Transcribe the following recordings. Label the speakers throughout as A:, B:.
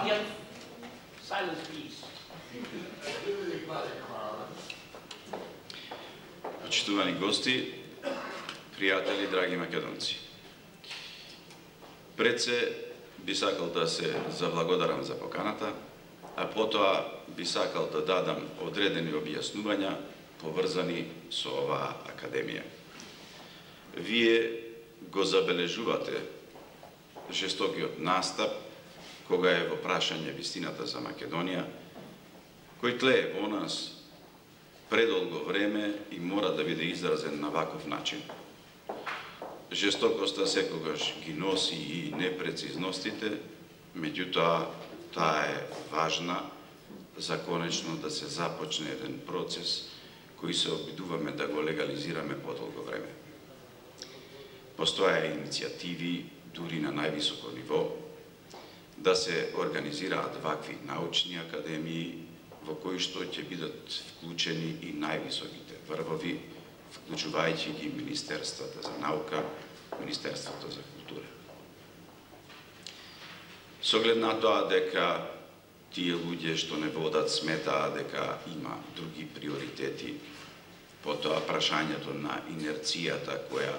A: audience, silence please.
B: Почитувани гости, пријатели, драги македонци. Пред се би сакал да се заблагодарам за поканата, а потоа би сакал да дадам одредени објаснувања поврзани со оваа академија. Вие го забележувате жестокиот настап кога е во прашање вистината за Македонија, кој тлее во нас предолго време и мора да биде изразен на ваков начин. Жестокоста секогаш ги носи и непрецизностите, меѓутоа таа е важна за конечно да се започне еден процес кој се обидуваме да го легализираме подолго време. Постоја иницијативи, дури на највисоко ниво, да се организираат вакви научни академии во кои што ќе бидат вклучени и највисоките врвови, вклучувајќи ги Министерството за наука, Министерството за култура. Со оглед на тоа дека тие луѓе што не водат сметаа дека има други приоритети, потоа прашањето на инерцијата која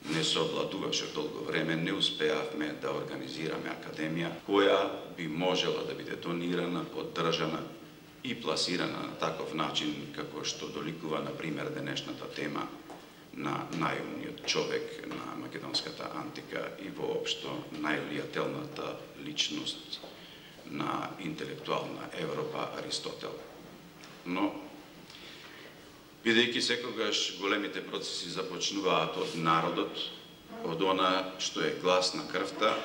B: не се обладуваше долго време, не успеавме да организираме академија која би можела да биде донирана, поддржана и пласирана на таков начин како што доликува, например, денешната тема на најумниот човек на македонската антика и воопшто највлијателната личност на интелектуална Европа, Аристотел. Но, бидејќи секогаш големите процеси започнуваат од народот, од она што е глас на крвта,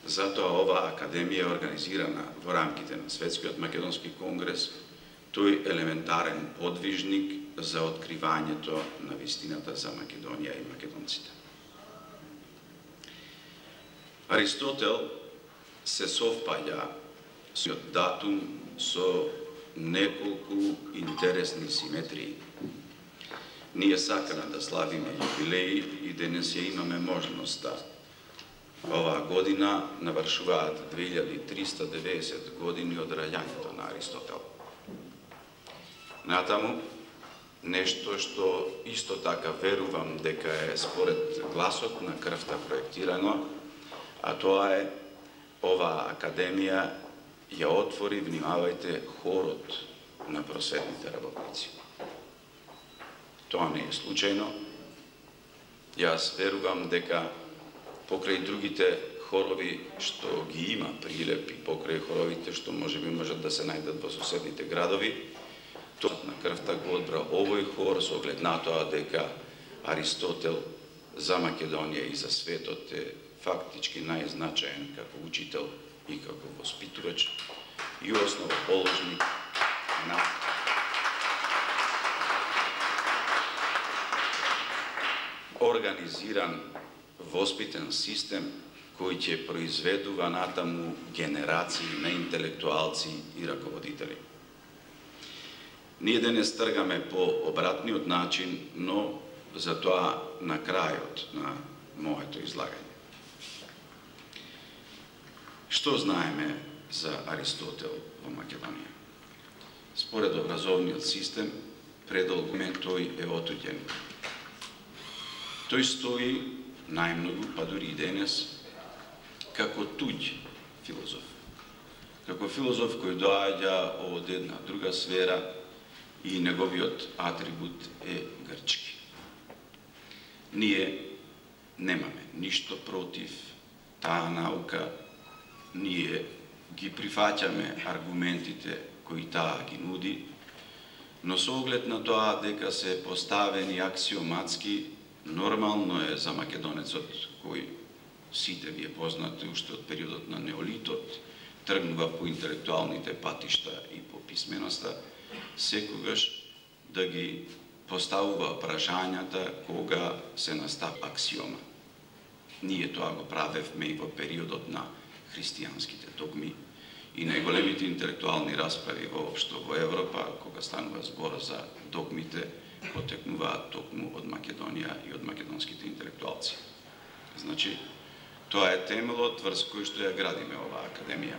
B: затоа оваа академија е организирана во рамките на Светскиот македонски конгрес, тој елементарен подвижник за откривањето на вистината за Македонија и македонците. Аристотел се совпаѓа со датум со неколку интересни симетрии. Ние сакаме да славиме јубилеи и денес ја имаме можноста. Оваа година навршуваат 2390 години од раѓањето на Аристотел. Натаму, нешто што исто така верувам дека е според гласот на крвта проектирано, а тоа е оваа академија ја отвори, внимавајте, хорот на просветните работници. Тоа не е случајно. Јас верувам дека покрај другите хорови што ги има Прилеп и покрај хоровите што можат да се најдат во соседните градови, тоа на крвта го одбра овој хор со оглед на тоа дека Аристотел за Македонија и за светот е фактички најзначаен како учител и како воспитувач и основоположник на организиран воспитен систем кој ќе произведува натаму генерации на интелектуалци и раководители. Ние денес тргаме по обратниот начин, но за тоа на крајот на моето излагање. Што знаеме за Аристотел во Македонија? Според образовниот систем, предолго време тој е отуѓен. Тој стои најмногу, па дури и денес, како туѓ филозоф. Како филозоф кој доаѓа од една друга сфера и неговиот атрибут е грчки. Ние немаме ништо против таа наука, ние ги прифаќаме аргументите кои таа ги нуди, но со оглед на тоа дека се поставени аксиоматски, нормално е за македонецот кој сите ви е познати уште од периодот на неолитот, тргнува по интелектуалните патишта и по писменоста, секогаш да ги поставува прашањата кога се настапи аксиома. Ние тоа го правевме и во периодот на христијанските догми и најголемите интелектуални расправи воопшто во Европа, кога станува збор за догмите, потекнуваат токму од Македонија и од македонските интелектуалци. Значи, тоа е темелот врз кој што ја градиме оваа академија.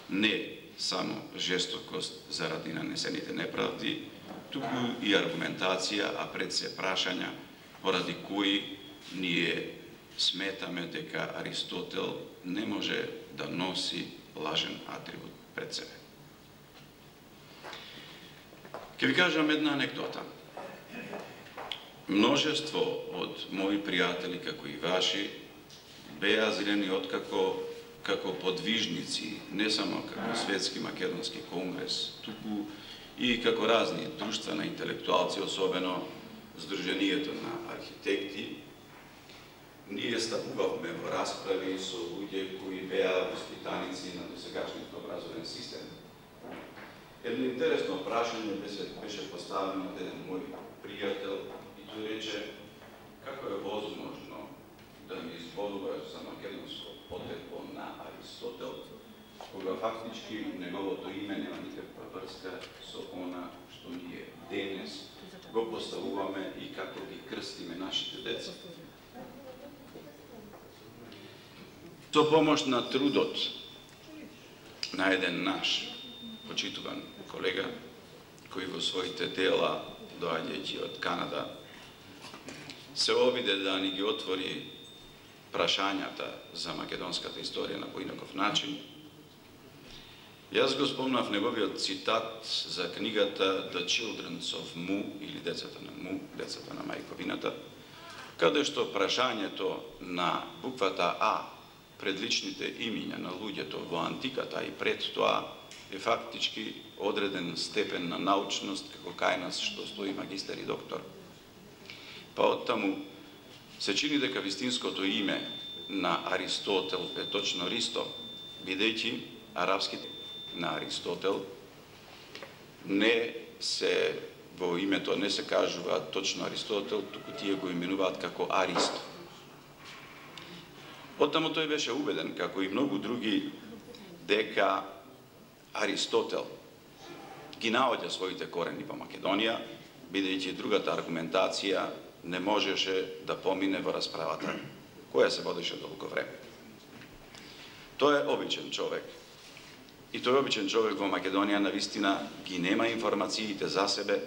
B: не само жестокост заради нанесените неправди, туку и аргументација, а пред се прашања, поради кои ние сметаме дека Аристотел не може да носи лажен атрибут пред себе. Ке ви кажам една анекдота. Множество од мои пријатели, како и ваши, беа зрени како подвижници, не само како Светски македонски конгрес, туку и како разни друштва на интелектуалци, особено Сдруженијето на архитекти. Ние ставувавме во расправи со луѓе кои беа воспитаници на досегашниот образовен систем. Едно интересно прашање беше поставено од еден мој пријател и тој рече: како е возможно да ми изборуваш за македонско потекло на Аристотел, кога фактички неговото име нема никаква врска со она што ние денес го поставуваме и како ги крстиме нашите деца. Со помош на трудот на еден наш почитуван колега, кој во своите дела, доаѓајќи од Канада, се обиде да ни ги отвори прашањата за македонската историја на поинаков начин. Јас го спомнав неговиот цитат за книгата The Children of Mu, или Децата на Му, Децата на мајковината, каде што прашањето на буквата А пред личните имиња на луѓето во антиката и пред тоа е фактички одреден степен на научност, како кај нас што стои магистер и доктор. Па оттаму се чини дека вистинското име на Аристотел е точно Ристо, бидејќи арапските на Аристотел не се во името не се кажува точно Аристотел, туку тие го именуваат како Аристо. Оттаму тој беше убеден, како и многу други, дека Аристотел ги наоѓа своите корени во Македонија, бидејќи другата аргументација не можеше да помине во расправата која се водеше долго време. Тој е обичен човек. И тој обичен човек во Македонија навистина ги нема информациите за себе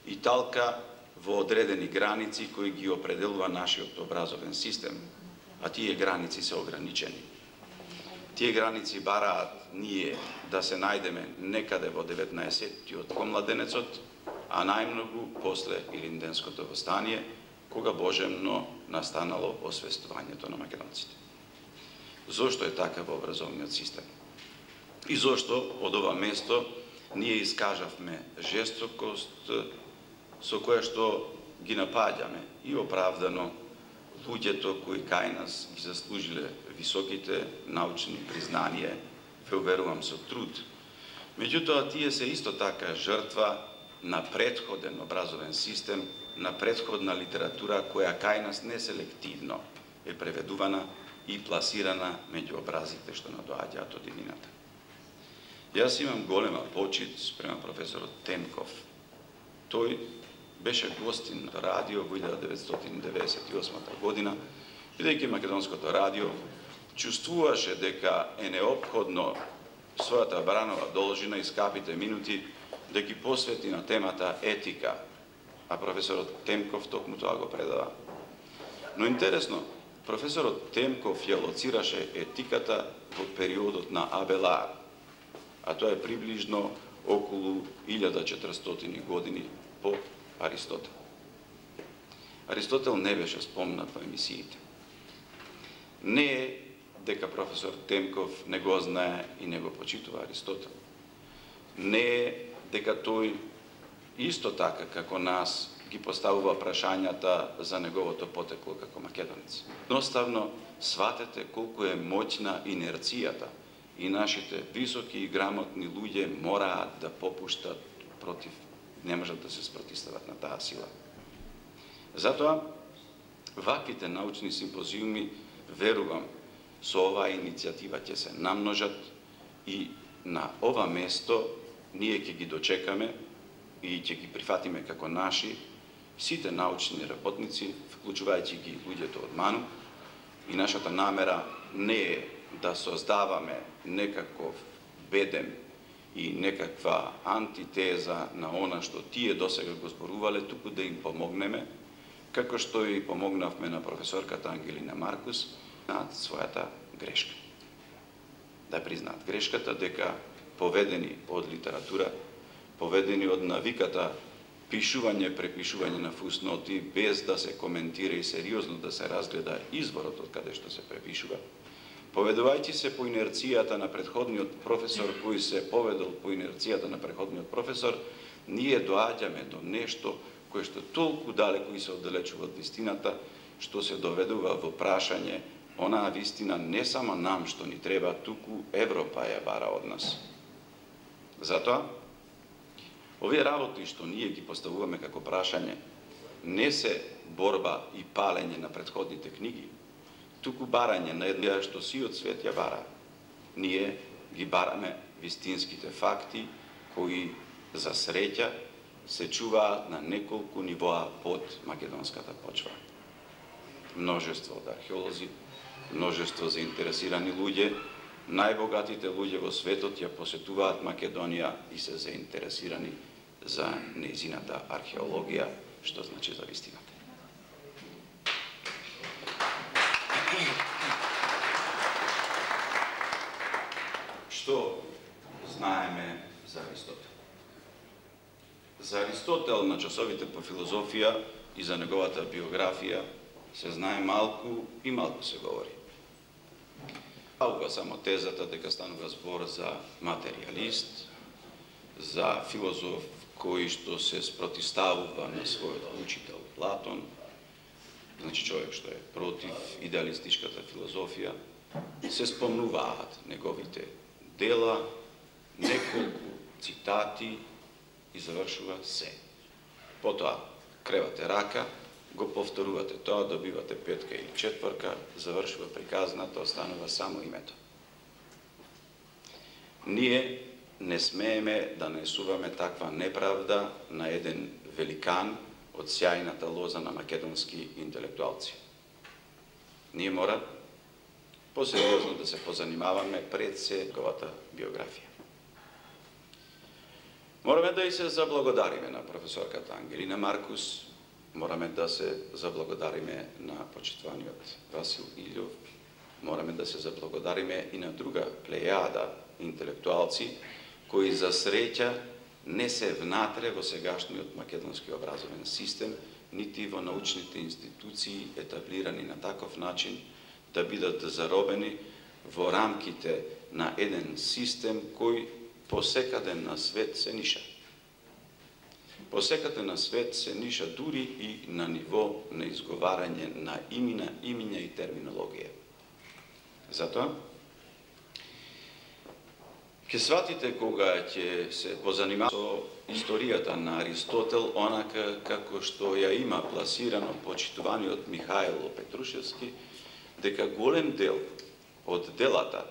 B: и талка во одредени граници кои ги определува нашиот образовен систем, а тие граници се ограничени. Тие граници бараат ние да се најдеме некаде во 19-тиот помладенецот, а најмногу после Илинденското востание, кога божемно настанало освестувањето на македонците. Зошто е така во образовниот систем? И зошто од ова место ние искажавме жестокост со која што ги напаѓаме и оправдано луѓето кои кај нас ги заслужиле високите научни признанија, ве уверувам со труд. Меѓутоа, тие се исто така жртва на претходен образовен систем, на претходна литература која кај нас неселективно е преведувана и пласирана меѓу образите што надоаѓаат од иднината. Јас имам голема почит спрема професорот Темков. Тој беше гостин на радио во 1998 година, бидејќи македонското радио чувствуваше дека е неопходно својата бранова должина и скапите минути да ги посвети на темата етика, а професорот Темков токму тоа го предава. Но интересно, професорот Темков ја лоцираше етиката во периодот на Абелар, а тоа е приближно околу 1400 години по Аристотел. Аристотел не беше спомнат во емисиите. Не е дека професор Темков не го знае и не го почитува Аристотел. Не е дека тој исто така како нас ги поставува прашањата за неговото потекло како македонец. Едноставно сватете колку е моćна инерцијата и нашите високи и грамотни луѓе мораат да попуштат против, не можат да се спротистават на таа сила. Затоа, ваквите научни симпозиуми, верувам, со оваа иницијатива ќе се намножат и на ова место ние ќе ги дочекаме и ќе ги прифатиме како наши сите научни работници, вклучувајќи ги луѓето од МАНУ, и нашата намера не е да создаваме некаков бедем и некаква антитеза на она што тие досега го зборувале, туку да им помогнеме, како што и помогнавме на професорката Ангелина Маркус на својата грешка. Да признаат грешката дека поведени од литература, поведени од навиката пишување, препишување на фусноти, без да се коментира и сериозно да се разгледа изворот од каде што се препишува, поведувајќи се по инерцијата на претходниот професор, кој се поведал по инерцијата на претходниот професор, ние доаѓаме до нешто кое што толку далеко и се оддалечува од вистината, што се доведува во прашање онаа вистина не само нам што ни треба, туку Европа ја бара од нас. Затоа, овие работи што ние ги поставуваме како прашање не се борба и палење на претходните книги, туку барање на една што сиот свет ја бара. Ние ги бараме вистинските факти кои за среќа се чуваат на неколку нивоа под македонската почва. Множество од археолози, множество заинтересирани луѓе, најбогатите луѓе во светот ја посетуваат Македонија и се заинтересирани за нејзината археологија, што значи за вистината. Што знаеме за Аристотел? За Аристотел на часовите по филозофија и за неговата биографија се знае малку и малку се говори. Малку само тезата дека станува збор за материалист, за филозоф кој што се спротиставува на својот учител Платон, значи човек што е против идеалистичката филозофија, се спомнуваат неговите дела, неколку цитати и завршува се. Потоа кревате рака, го повторувате тоа, добивате петка или четворка, завршува приказната, останува само името. Ние не смееме да несуваме таква неправда на еден великан од сјајната лоза на македонски интелектуалци. Ние мора посериозно да се позанимаваме пред се неговата биографија. Мораме да и се заблагодариме на професорката Ангелина Маркус, мораме да се заблагодариме на почитуваниот Васил Илјов, мораме да се заблагодариме и на друга плејада интелектуалци, кои за среќа не се внатре во сегашниот македонски образовен систем, нити во научните институции етаблирани на таков начин да бидат заробени во рамките на еден систем кој посекаде на свет се ниша. Посекаде на свет се ниша дури и на ниво на изговарање на имиња и терминологија. Затоа, ќе сватите кога ќе се позанимава со историјата на Аристотел, онака како што ја има пласирано почитуваниот Михајло Петрушевски, дека голем дел од делата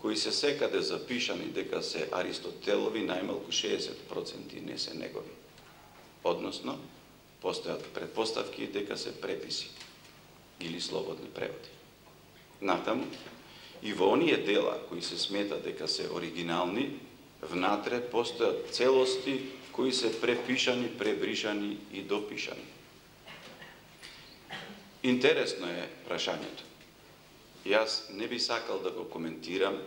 B: кои се секаде запишани дека се Аристотелови, најмалку 60% не се негови. Односно, постојат предпоставки дека се преписи или слободни преводи. Натаму, и во оние дела кои се смета дека се оригинални, внатре постојат целости кои се препишани, пребришани и допишани. Интересно е прашањето. Јас не би сакал да го коментирам,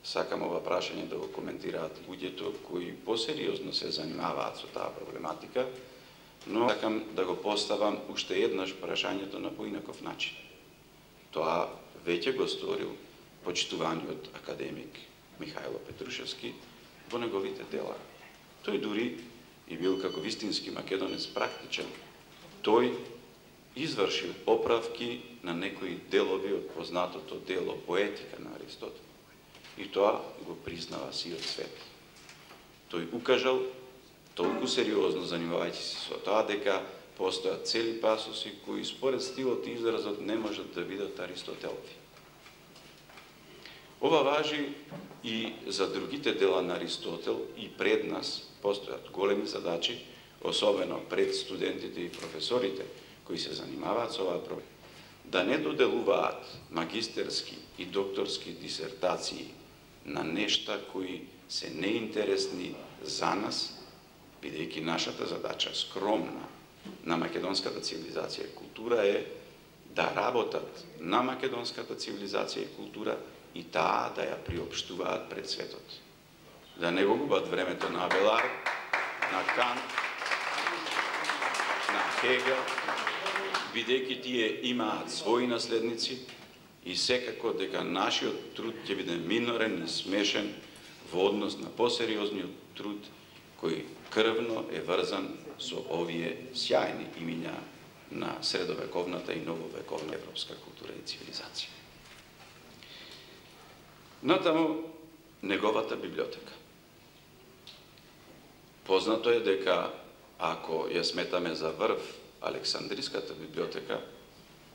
B: сакам ова прашање да го коментираат луѓето кои посериозно се занимаваат со таа проблематика, но сакам да го поставам уште еднаш прашањето на поинаков начин. Тоа веќе го сторил почитуваниот академик Михајло Петрушевски во неговите дела. Тој дури и бил како вистински македонец практичен. Тој извршил поправки на некои делови од познатото дело Поетика на Аристотел. И тоа го признава сиот свет. Тој укажал, толку сериозно занимавајќи се со тоа, дека постојат цели пасоси кои според стилот и изразот не можат да бидат Аристотелови. Ова важи и за другите дела на Аристотел и пред нас постојат големи задачи, особено пред студентите и професорите кои се занимаваат со оваа проблема, да не доделуваат магистерски и докторски дисертации на нешта кои се неинтересни за нас, бидејќи нашата задача скромна на македонската цивилизација и култура е да работат на македонската цивилизација и култура и таа да ја приопштуваат пред светот. Да не го губат времето на Абелар, на Кант, на Хегел, бидејќи тие имаат своји наследници и секако дека нашиот труд ќе биде минорен и смешен во однос на посериозниот труд кој крвно е врзан со овие сјајни имиња на средовековната и нововековна европска култура и цивилизација. Натаму, неговата библиотека. Познато е дека, ако ја сметаме за врв Александриската библиотека,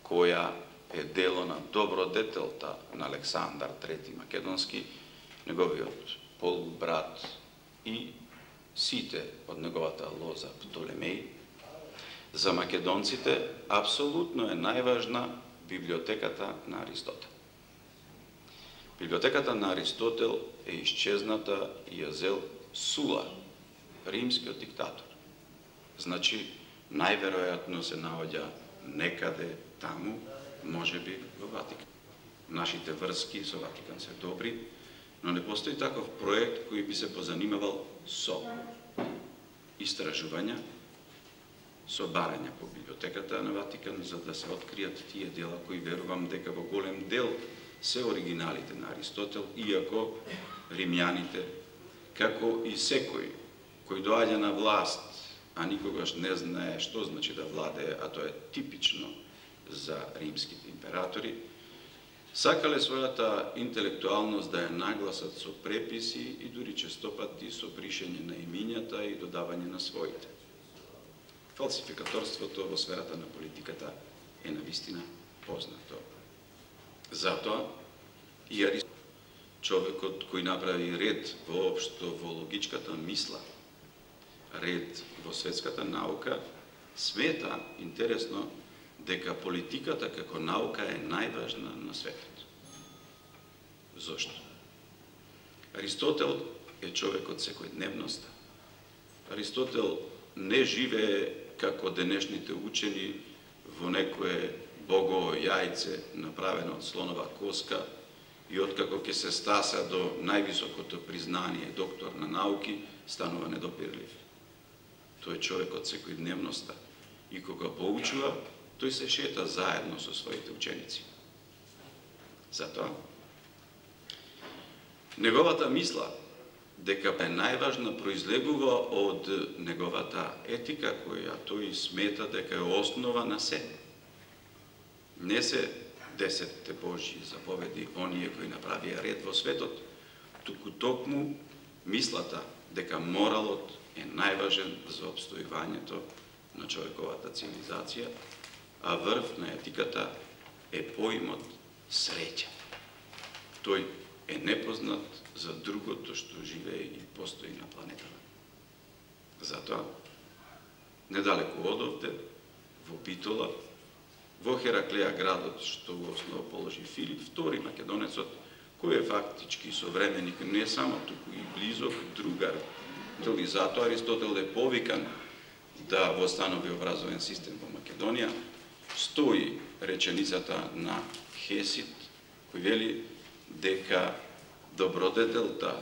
B: која е дело на добродетелта на Александар III Македонски, неговиот полубрат и сите од неговата лоза Птолемеи, за македонците апсолутно е најважна библиотеката на Аристотел. Библиотеката на Аристотел е исчезната и ја зел Сула, римскиот диктатор. Значи, најверојатно се наоѓа некаде таму, можеби во Ватикан. Нашите врски со Ватикан се добри, но не постои таков проект кој би се позанимавал со истражувања, со барања по библиотеката на Ватикан, за да се откријат тие дела кои верувам дека во голем дел се оригиналите на Аристотел, иако римјаните, како и секој кој доаѓа на власт, а никогаш не знае што значи да владее, а тоа е типично за римските императори, сакале својата интелектуалност да ја нагласат со преписи и дури честопати со бришење на имињата и додавање на своите. Фалсификаторството во сферата на политиката е навистина познато. Затоа и Аристотел, човекот кој направи ред воопшто во логичката мисла, ред во светската наука, смета, интересно, дека политиката како наука е најважна на светот. Зошто? Аристотел е човек од секојдневноста. Аристотел не живее како денешните учени во некое богово јајце направено од слонова коска и откако ќе се стаса до највисокото признание доктор на науки, станува недопирлив. Тој е човек од секојдневноста и кога поучува, тој се шета заедно со своите ученици. Затоа, неговата мисла дека е најважна произлегува од неговата етика, која тој смета дека е основа на се. Не се 10 Божји заповеди, оние кои направија ред во светот, туку токму мислата дека моралот е најважен за обстојувањето на човековата цивилизација, а врв на етиката е поимот среќа. Тој е непознат за другото што живее и постои на планетата. Затоа, недалеку одовде, во Битола, во Хераклеја градот, што го основа положи Филип II Македонецот, кој е фактички современик не само туку и близок другар. И затоа Аристотел е повикан да востанови образовен систем во Македонија, стои реченицата на Хесид, кој вели дека добродетелта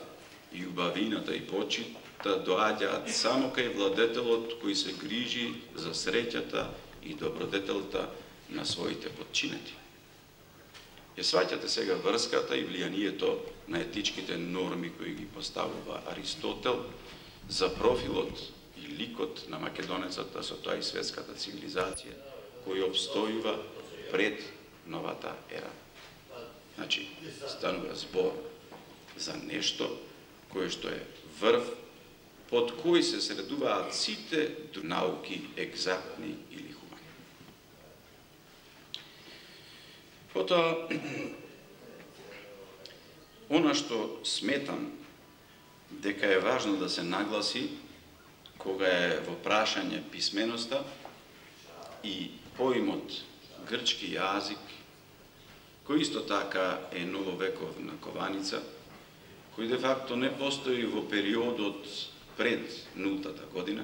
B: и убавината и почита доаѓаат само кај владетелот кој се грижи за среќата и добродетелта на своите подчинети. Ја сваќате сега врската и влијанието на етичките норми кои ги поставува Аристотел за профилот и ликот на македонецата, со тоа и светската цивилизација, кој обстојува пред новата ера. Значи, станува збор за нешто кое што е врв, под кој се средуваат сите науки, екзактни или хумани. Потоа, она што сметам дека е важно да се нагласи кога е во прашање писменоста и поимот грчки јазик, кој исто така е нововековна кованица, кој де факто не постои во периодот пред нултата година,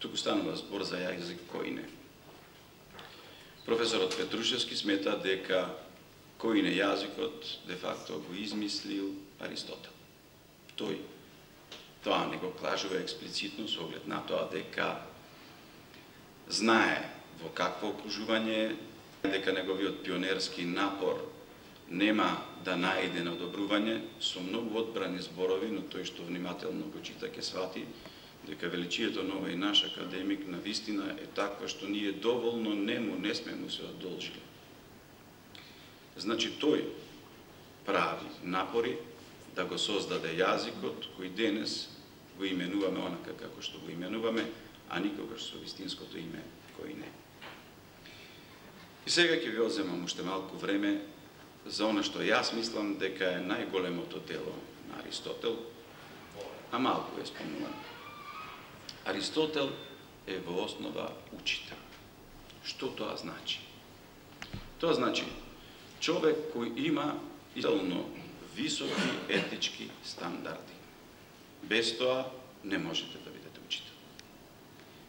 B: туку станува збор за јазик кој не. Професорот Петрушевски смета дека кој не јазикот де факто го измислил Аристотел. Тоа не го кажува експлицитно со оглед на тоа дека знае во какво окружување, дека неговиот пионерски напор нема да најде надобрување со многу одбрани зборови, но тој што внимателно го чита ќе свати дека величието на овој наш академик на вистина е таква што ние доволно не сме му се одолжили. Значи тој прави напори да го создаде јазикот кој денес го именуваме онака како што го именуваме, а никогаш со вистинското име кој не. И сега ќе ви одземам уште малку време за она што јас мислам дека е најголемото дело на Аристотел, а малку е спомнувам. Аристотел е во основа учител. Што тоа значи? Тоа значи човек кој има изцелно високи етички стандарди. Без тоа не можете да бидете учител.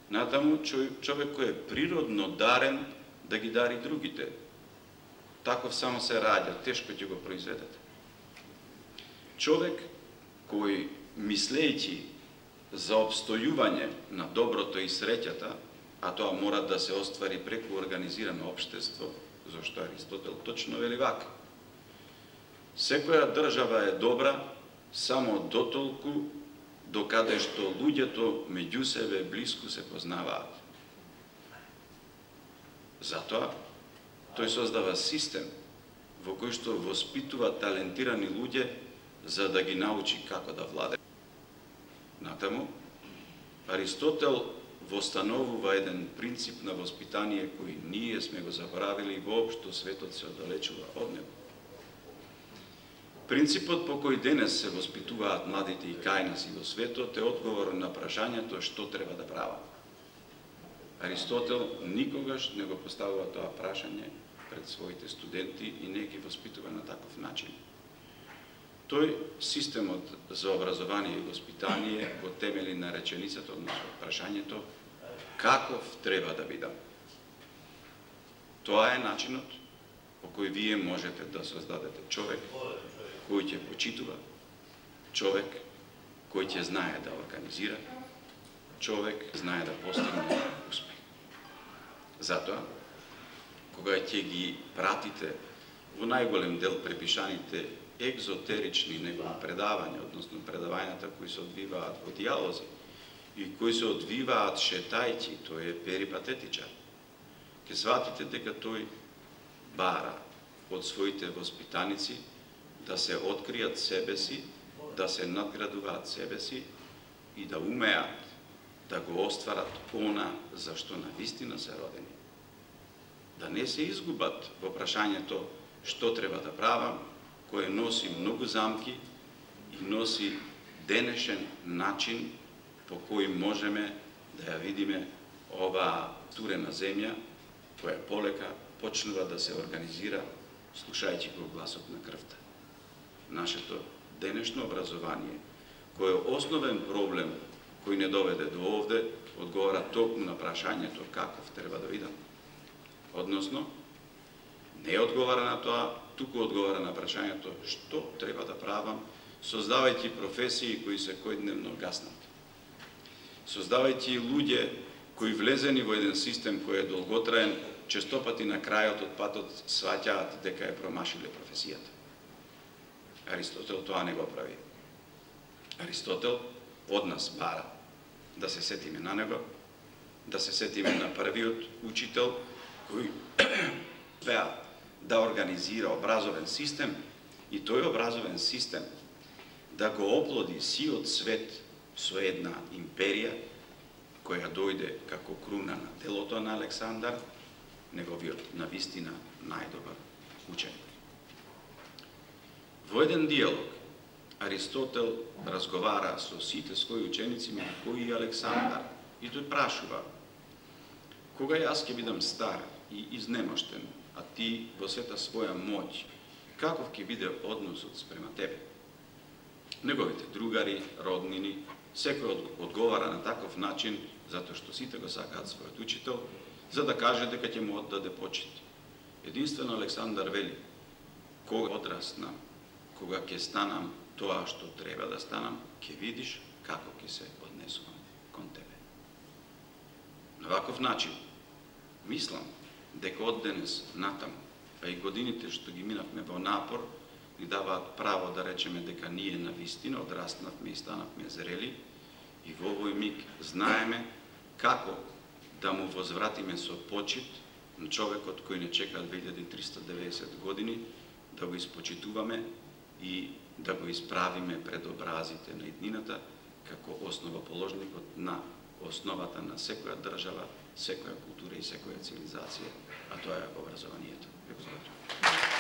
B: Натаму човек кој е природно дарен да ги дари другите. Таков само се раѓа, тешко ќе го произведете. Човек кој, мислејќи за обстојување на доброто и среќата, а тоа мора да се оствари преку организирано општество, зашто Аристотел точно вели вака. Секоја држава е добра само дотолку докаде што луѓето меѓу себе блиску се познаваат. Затоа тој создава систем во кој што воспитува талентирани луѓе за да ги научи како да владеат. Натаму, Аристотел востановува еден принцип на воспитание кој ние сме го заборавили и воопшто светот се оддалечува од него. Принципот по кој денес се воспитуваат младите и кајнаси во светот е одговор на прашањето што треба да прават. Аристотел никогаш не го поставува тоа прашање пред своите студенти и не ги воспитува на таков начин. Тој системот за образование и воспитание го темели на реченицата, односно прашањето каков треба да бидам. Тоа е начинот по кој вие можете да создадете човек кој ќе почитува, човек кој ќе знае да организира, човек знае да постигне успех. Затоа, кога ќе ги пратите во најголем дел препишаните екзотерични негови предавања, односно предавањата кои се одвиваат во диалози и кои се одвиваат шетајќи, тој е перипатетичар, ќе сватите дека тој бара од своите воспитаници да се откријат себе си, да се надградуваат себе си и да умеат да го остварат она за што навистина се родени. Да не се изгубат во прашањето што треба да правам, кое носи многу замки и носи денешен начин по кој можеме да ја видиме оваа турена земја, која полека почнува да се организира слушајќи го гласот на крвта. Нашето денешно образование, кој е основен проблем кој не доведе до овде, одговара токму на прашањето каков треба да видам. Односно, не одговара на тоа, туку одговара на прашањето што треба да правам, создавајќи професии кои се којдневно гаснат. Создавајќи луѓе кои влезени во еден систем кој е долготраен, честопати на крајот од патот сваќаат дека е промашиле професијата. Аристотел тоа не го прави. Аристотел од нас бара да се сетиме на него, да се сетиме на првиот учител кој успеа да организира образовен систем и тој образовен систем да го оплоди сиот свет со една империја која дојде како круна на делото на Александар, неговиот навистина најдобар ученик. Во еден диалог Аристотел разговара со сите своји ученици, меѓу кои и Александар, и тој прашува: кога јас ќе бидам стар и изнемоштен, а ти во сета своја моќ, каков ќе биде односот спрема тебе? неговите другари, роднини, секој одговара на таков начин, затоа што сите го сакаат својот учител, за да каже дека ќе му оддаде почит. Единствено Александар вели, кога одраснам, кога ќе станам тоа што треба да станам, ќе видиш како ќе се однесувам кон тебе. На ваков начин, мислам дека од денес натаму, па и годините што ги минавме во напор, ни даваат право да речеме дека ние на вистина одраснавме и станавме зрели и во овој миг знаеме како да му возвратиме со почит на човекот кој не чека 2390 години, да го испочитуваме и да го исправиме пред образите на иднината како основоположникот на основата на секоја држава, секоја култура и секоја цивилизација, а тоа е образованието. Ве благодарам.